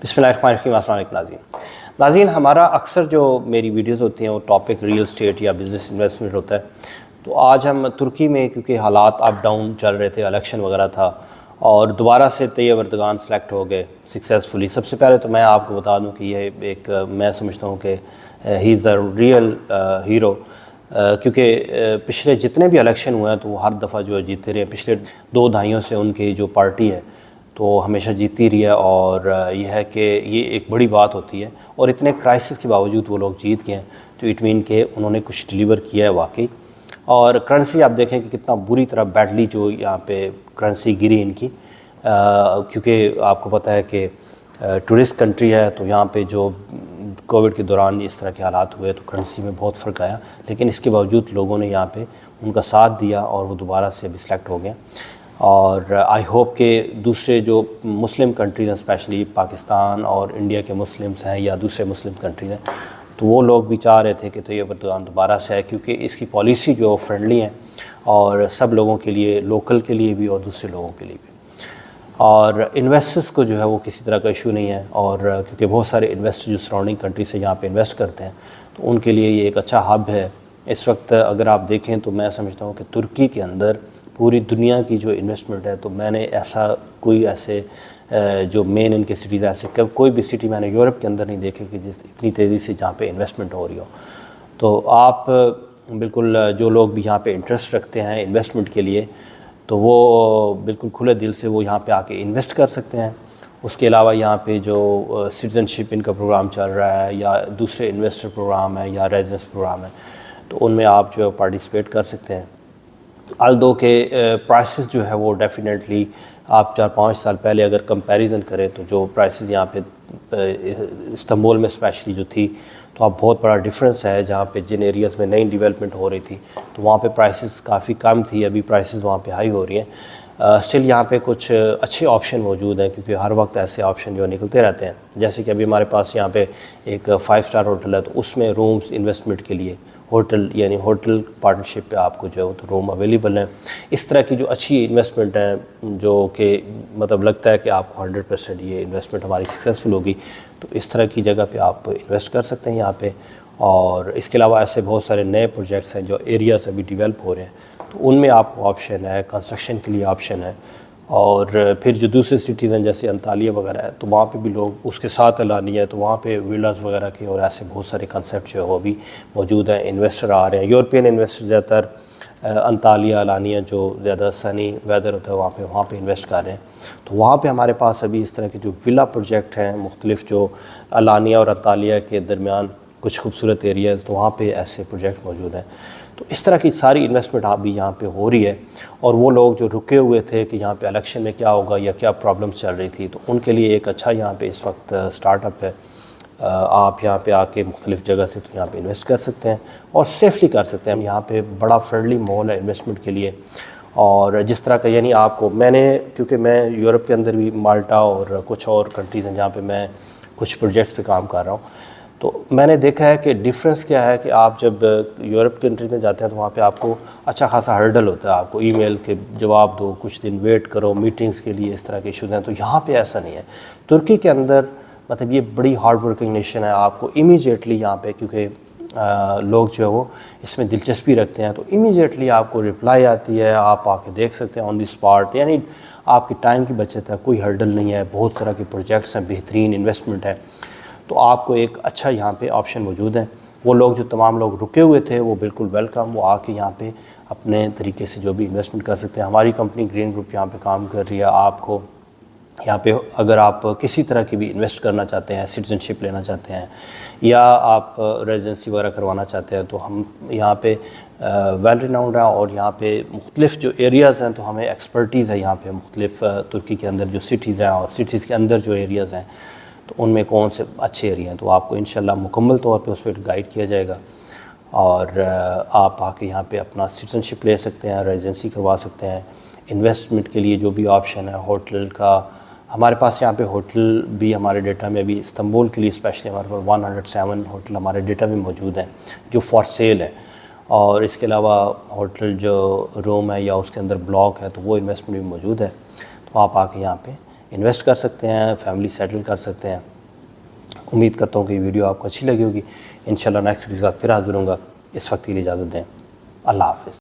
बिस्मिल्लाहिर्रहमानिर्रहीम। अस्सलाम वालेकुम नाज़रीन, हमारा अक्सर जो मेरी वीडियोज़ होती हैं वो टॉपिक रियल स्टेट या बिज़नेस इन्वेस्टमेंट होता है। तो आज हम तुर्की में, क्योंकि हालात अप डाउन चल रहे थे, इलेक्शन वगैरह था और दोबारा से तैयब एर्दोगान सेलेक्ट हो गए सक्सेसफुली। सबसे पहले तो मैं आपको बता दूं कि ये एक मैं समझता हूँ कि he is the real hero, क्योंकि पिछले जितने भी इलेक्शन हुए हैं तो वो हर दफ़ा जो है जीतते रहे। पिछले 2 दहाइयों से उनकी जो पार्टी है तो हमेशा जीतती रही है और यह है कि ये एक बड़ी बात होती है। और इतने क्राइसिस के बावजूद वो लोग जीत गए हैं, तो इट मीन के उन्होंने कुछ डिलीवर किया है वाकई। और करेंसी आप देखें कि कितना बुरी तरह बैडली जो यहाँ पे करेंसी गिरी इनकी, क्योंकि आपको पता है कि टूरिस्ट कंट्री है, तो यहाँ पे जो कोविड के दौरान इस तरह के हालात हुए तो करेंसी में बहुत फ़र्क आया। लेकिन इसके बावजूद लोगों ने यहाँ पे उनका साथ दिया और वो दोबारा से अभी सिलेक्ट हो गए। और आई होप कि दूसरे जो मुस्लिम कंट्रीज़ हैं, स्पेशली पाकिस्तान और इंडिया के मुस्लिम्स हैं या दूसरे मुस्लिम कंट्रीज़ हैं, तो वो लोग भी चाह रहे थे कि तैयब एर्दोगान दोबारा से आए, क्योंकि इसकी पॉलिसी जो फ्रेंडली है और सब लोगों के लिए, लोकल के लिए भी और दूसरे लोगों के लिए भी। और इन्वेस्टर्स को जो है वो किसी तरह का इशू नहीं है, और क्योंकि बहुत सारे इन्वेस्टर जो सराउंडिंग कंट्री से यहाँ पे इन्वेस्ट करते हैं तो उनके लिए ये एक अच्छा हब है। इस वक्त अगर आप देखें तो मैं समझता हूँ कि तुर्की के अंदर पूरी दुनिया की जो इन्वेस्टमेंट है, तो मैंने ऐसा कोई ऐसे जो मेन इनके सिटीज़ ऐसे कोई भी सिटी मैंने यूरोप के अंदर नहीं देखे कि जिस इतनी तेज़ी से जहाँ पे इन्वेस्टमेंट हो रही हो। तो आप बिल्कुल जो लोग भी यहाँ पे इंटरेस्ट रखते हैं इन्वेस्टमेंट के लिए, तो वो बिल्कुल खुले दिल से वो यहाँ पे आके इन्वेस्ट कर सकते हैं। उसके अलावा यहाँ पे जो सिटीज़नशिप इनका प्रोग्राम चल रहा है या दूसरे इन्वेस्टर प्रोग्राम है या रेजिडेंस प्रोग्राम है, तो उनमें आप जो है पार्टिसिपेट कर सकते हैं। अल्दो के प्राइसेस जो है वो डेफिनेटली आप 4-5 साल पहले अगर कंपैरिजन करें तो जो प्राइसेस यहाँ पे इस्तांबुल में स्पेशली जो थी, तो आप बहुत बड़ा डिफरेंस है। जहाँ पे जिन एरियाज़ में नई डेवलपमेंट हो रही थी तो वहाँ पे प्राइसेस काफ़ी कम थी, अभी प्राइसेस वहाँ पे हाई हो रही हैं। स्टिल यहाँ पे कुछ अच्छे ऑप्शन मौजूद हैं, क्योंकि हर वक्त ऐसे ऑप्शन जो निकलते रहते हैं। जैसे कि अभी हमारे पास यहाँ पे एक 5 स्टार होटल है, तो उसमें रूम्स इन्वेस्टमेंट के लिए होटल यानी होटल पार्टनरशिप पे आपको जो है तो रूम अवेलेबल है। इस तरह की जो अच्छी इन्वेस्टमेंट है जो कि मतलब लगता है कि आपको 100% ये इन्वेस्टमेंट हमारी सक्सेसफुल होगी, तो इस तरह की जगह पे आप इन्वेस्ट कर सकते हैं यहाँ पे। और इसके अलावा ऐसे बहुत सारे नए प्रोजेक्ट्स हैं जो एरियाज़ अभी डेवलप हो रहे हैं, तो उनमें आपको ऑप्शन है, कंस्ट्रक्शन के लिए ऑप्शन है। और फिर जो दूसरे सिटीज़ हैं जैसे अंतालिया वगैरह है, तो वहाँ पे भी लोग उसके साथ अलानी है, तो वहाँ पे विलास वगैरह के और ऐसे बहुत सारे कंसेप्ट जो है वो भी मौजूद हैं। इन्वेस्टर आ रहे हैं, यूरोपियन इन्वेस्टर ज़्यादातर अंतालिया अलानिया जो ज़्यादा सनी वेदर होता है वहाँ पे इन्वेस्ट कर रहे हैं। तो वहाँ पे हमारे पास अभी इस तरह के जो विला प्रोजेक्ट हैं मुख्तलिफ, जो अलानिया और अंतालिया के दरमियान कुछ खूबसूरत एरियाज़, तो वहाँ पे ऐसे प्रोजेक्ट मौजूद हैं। तो इस तरह की सारी इन्वेस्टमेंट अभी यहाँ पे हो रही है। और वो लोग जो रुके हुए थे कि यहाँ पे इलेक्शन में क्या होगा या क्या प्रॉब्लम्स चल रही थी, तो उनके लिए एक अच्छा यहाँ पे इस वक्त स्टार्टअप है। आप यहाँ पे आके मुख्तलिफ़ जगह से तो यहाँ पे इन्वेस्ट कर सकते हैं और सेफली कर सकते हैं। यहाँ पे बड़ा फ्रेंडली माहौल है इन्वेस्टमेंट के लिए। और जिस तरह का यानी आपको क्योंकि मैं यूरोप के अंदर भी माल्टा और कुछ और कंट्रीज़ हैं जहाँ पे मैं कुछ प्रोजेक्ट्स पे काम कर रहा हूँ, तो मैंने देखा है कि डिफरेंस क्या है कि आप जब यूरोप कंट्री में जाते हैं तो वहाँ पे आपको अच्छा खासा हर्डल होता है, आपको ईमेल के जवाब दो, कुछ दिन वेट करो मीटिंग्स के लिए, इस तरह के इश्यूज़ हैं। तो यहाँ पे ऐसा नहीं है। तुर्की के अंदर मतलब ये बड़ी हार्ड वर्किंग नेशन है, आपको इमीडिएटली यहाँ पे, क्योंकि लोग जो है वो इसमें दिलचस्पी रखते हैं, तो इमीडिएटली आपको रिप्लाई आती है, आप आके देख सकते हैं ऑन द स्पॉट। यानी आपकी टाइम की बचत है, कोई हर्डल नहीं है, बहुत तरह के प्रोजेक्ट्स हैं, बेहतरीन इन्वेस्टमेंट है। तो आपको एक अच्छा यहाँ पे ऑप्शन मौजूद है। वो लोग जो तमाम लोग रुके हुए थे वो बिल्कुल वेलकम, वो आके यहाँ पे अपने तरीके से जो भी इन्वेस्टमेंट कर सकते हैं। हमारी कंपनी ग्रीन ग्रुप यहाँ पे काम कर रही है। आपको यहाँ पे अगर आप किसी तरह की भी इन्वेस्ट करना चाहते हैं, सिटीजनशिप लेना चाहते हैं या आप रेजिडेंसी वगैरह करवाना चाहते हैं, तो हम यहाँ पे वेल रिनाउंड है। और यहाँ पे मुख्तलिफ जो एरियाज़ हैं, तो हमें एक्सपर्टीज़ है यहाँ पे मुख्तलिफ तुर्की के अंदर जो सिटीज़ हैं और सिटीज़ के अंदर जो एरियाज़ हैं, तो उनमें कौन से अच्छे एरिया हैं, तो आपको इंशाल्लाह मुकम्मल तौर पे उस पर गाइड किया जाएगा। और आप आके यहाँ पे अपना सिटीजनशिप ले सकते हैं, रेजिडेंसी करवा सकते हैं। इन्वेस्टमेंट के लिए जो भी ऑप्शन है होटल का, हमारे पास यहाँ पे होटल भी हमारे डेटा में अभी इस्तांबुल के लिए स्पेशली हमारे पास 107 होटल हमारे डेटा में मौजूद हैं जो फॉर सेल है। और इसके अलावा होटल जो रूम है या उसके अंदर ब्लॉक है, तो वो इन्वेस्टमेंट भी मौजूद है। तो आप आके यहाँ पे इन्वेस्ट कर सकते हैं, फैमिली सेटल कर सकते हैं। امید کرتا ہوں کہ یہ ویڈیو آپ کو اچھی لگی ہوگی. انشاءاللہ نیکسٹ ویڈیو کے ساتھ پھر حاضر ہوں گا. اس وقت کے لیے اجازت دیں. اللہ حافظ.